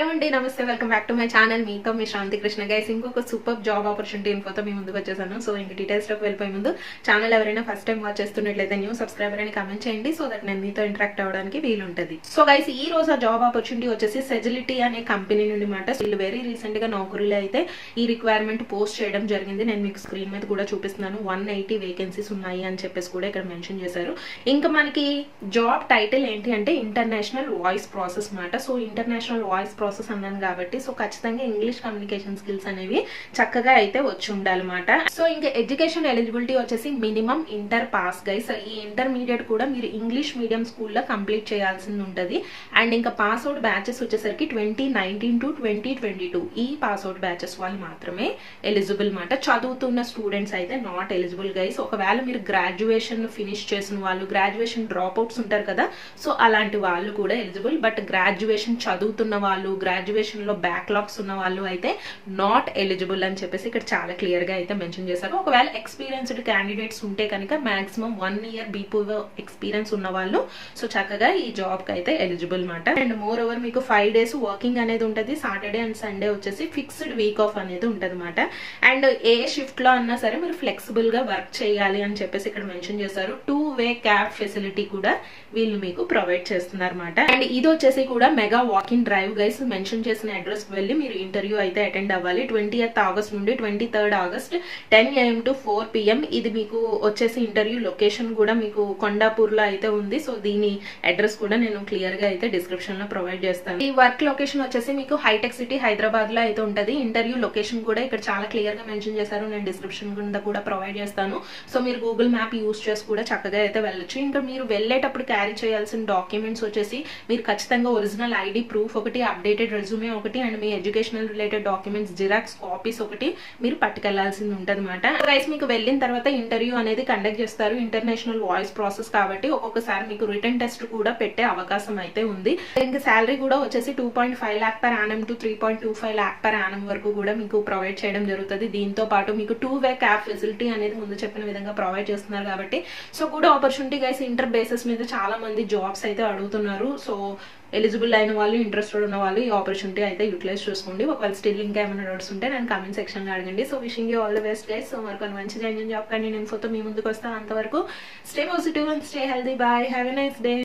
Hello అండి, నమస్తే, welcome back to my channel. మీతో మీ శాంతి కృష్ణ. గైస్, ఇంకొక సూపర్ జాబ్ ఆపర్చునిటీ ఇన్ఫోతో మీ ముందుకు వచ్చేసాను. సో ఇంక డీటెయిల్స్లోకి వెళ్ళిపోయే ముందు ఛానల్ ఎవరైనా ఫస్ట్ టైం వాచ్ చేస్తున్నట్లయితే న్యూ సబ్స్క్రైబర్ అని కమెంట్ చేయండి, సో దట్ నేను మీతో ఇంటరాక్ట్ అవ్వడానికి వీలుంటుంది. సో గైస్, ఈ రోజు ఆ జాబ్ ఆపర్చునిటీ వచ్చేసి సెజిలిటీ అనే కంపెనీ నుండి మాట. వీళ్ళు వెరీ రీసెంట్ గా నౌకరీలో అయితే ఈ రిక్వైర్మెంట్ పోస్ట్ చేయడం జరిగింది. నేను మీకు స్క్రీన్ మీద కూడా చూపిస్తున్నాను. 180 వేకెన్సీస్ ఉన్నాయి అని చెప్పేసి కూడా ఇక్కడ మెన్షన్ చేశారు. ఇంకా మనకి జాబ్ టైటిల్ ఏంటి అంటే ఇంటర్నేషనల్ వాయిస్ ప్రాసెస్ మాట. సో ఇంటర్నేషనల్ వాయిస్ ప్రాసెస్ అన్నాను కాబట్టి సో ఖచ్చితంగా ఇంగ్లీష్ కమ్యూనికేషన్ స్కిల్స్ అనేవి చక్కగా అయితే వచ్చి ఉండాలన్నమాట. సో ఇంకా ఎడ్యుకేషన్ ఎలిజిబిలిటీ వచ్చేసి మినిమం ఇంటర్ పాస్ గైస్. ఈ ఇంటర్మీడియట్ కూడా మీరు ఇంగ్లీష్ మీడియం స్కూల్లో కంప్లీట్ చేయాల్సింది ఉంటుంది. అండ్ ఇంకా పాస్ అవుట్ బ్యాచెస్ వచ్చేసరికి 2019 to 2022 ఈ పాస్ అవుట్ బ్యాచెస్ వాళ్ళు మాత్రమే ఎలిజిబుల్ మాట. చదువుతున్న స్టూడెంట్స్ అయితే నాట్ ఎలిజిబుల్ గైస్. ఒకవేళ మీరు గ్రాడ్యుయేషన్ ఫినిష్ చేసిన వాళ్ళు, గ్రాడ్యుయేషన్ డ్రాప్ అవుట్స్ ఉంటారు కదా, సో అలాంటి వాళ్ళు కూడా ఎలిజిబుల్. బట్ గ్రాడ్యుయేషన్ చదువుతున్న వాళ్ళు, గ్రాడ్యుయేషన్ లో బ్యాక్లాగ్స్ ఉన్న వాళ్ళు అయితే నాట్ ఎలిజిబుల్ అని చెప్పేసి ఇక్కడ చాలా క్లియర్ గా అయితే మెన్షన్ చేశారు. ఒకవేళ ఎక్స్పీరియన్స్డ్ క్యాండిడేట్స్ ఉంటే కనుక మాక్సిమం 1 year బీపీఓ ఎక్స్పీరియన్స్ ఉన్న వాళ్ళు సో చక్కగా ఈ జాబ్ కి అయితే ఎలిజిబుల్ మాట. అండ్ మోర్ ఓవర్ మీకు 5 days వర్కింగ్ అనేది ఉంటుంది. సాటర్డే అండ్ సండే వచ్చేసి ఫిక్స్డ్ వీక్ ఆఫ్ అనేది ఉంటుంది మాట. అండ్ ఏ షిఫ్ట్ లో అన్నా సరే మీరు ఫ్లెక్సిబుల్ గా వర్క్ చేయాలి అని చెప్పేసి ఇక్కడ మెన్షన్ చేశారు. 2-way క్యాబ్ ఫెసిలిటీ కూడా వీళ్ళు మీకు ప్రొవైడ్ చేస్తున్నారు మాట. అండ్ ఇది వచ్చేసి కూడా mega walking drive guys. Mention చేసిన అడ్రస్ కి వెళ్ళి మీరు ఇంటర్వ్యూ అయితే అటెండ్ అవ్వాలి. 20th August నుండి 23rd August 10 AM to 4 PM. ఇది మీకు వచ్చేసి ఇంటర్వ్యూ లొకేషన్ కూడా మీకు కొండాపూర్ లో అయితే ఉంది. సో దీని అడ్రస్ కూడా నేను క్లియర్ గా అయితే డిస్క్రిప్షన్ లో ప్రొవైడ్ చేస్తాను. ఈ వర్క్ లొకేషన్ వచ్చేసి మీకు హైటెక్ సిటీ హైదరాబాద్ లో అయితే ఉంటది. ఇంటర్వ్యూ లొకేషన్ కూడా ఇక్కడ చాలా క్లియర్ గా మెన్షన్ చేశారు. నేను డిస్క్రిప్షన్ కింద కూడా ప్రొవైడ్ చేస్తాను. సో మీరు గూగుల్ మ్యాప్ యూస్ చేసి కూడా చక్కగా అయితే వెళ్ళొచ్చు. ఇంకా మీరు వెళ్ళేటప్పుడు క్యారీ చేయాల్సిన డాక్యుమెంట్స్ వచ్చేసి మీరు ఖచ్చితంగా ఒరిజినల్ ఐడి ప్రూఫ్ ఒకటి, అప్డేటెడ్ రెజ్యూమే ఒకటి, and me educational related documents xerox copies ఒకటి మీరు పట్టుకెళ్లాల్సింది ఉంటుంది అనమాట. గైస్, మీకు వెళ్ళిన తర్వాత ఇంటర్వ్యూ అనేది కండక్ట్ చేస్తారు. ఇంటర్నేషనల్ వాయిస్ ప్రాసెస్ కాబట్టి ఒక్కొక్కసారి మీకు రిటర్న్ టెస్ట్ కూడా పెట్టే అవకాశం అయితే ఉంది. ఇంకా శాలరీ కూడా వచ్చేసి 2.5 lakh per annum to 3.25 lakh per annum వరకు కూడా మీకు ప్రొవైడ్ చేయడం జరుగుతుంది. దీంతో పాటు మీకు 2-way క్యాబ్ ఫెసిలిటీ అనేది ముందు చెప్పిన విధంగా ప్రొవైడ్ చేస్తున్నారు కాబట్టి so good opportunity guys. Inter basis మీద చాలా మంది జాబ్స్ అయితే అడుగుతున్నారు. సో ఎలిజిబుల్ అయిన వాళ్ళు, ఇంట్రెస్టెడ్ ఉన్న వాళ్ళు ఈ ఆపర్చునిటీ అయితే యూటిలైజ్ చేసుకోండి. ఒకవేళ స్టిల్ ఇంకా ఏమైనా డౌట్స్ ఉంటే నేను కామెంట్ సెక్షన్ లో అడగండి. So wishing you all the best guys. So మరికొన్ని మంచి జెన్యూన్ జాబ్ కానీ నేను ఇన్ఫోతో మీ ముందుకు వస్తాను. అంతవరకు stay positive and stay healthy. Bye, have a nice day.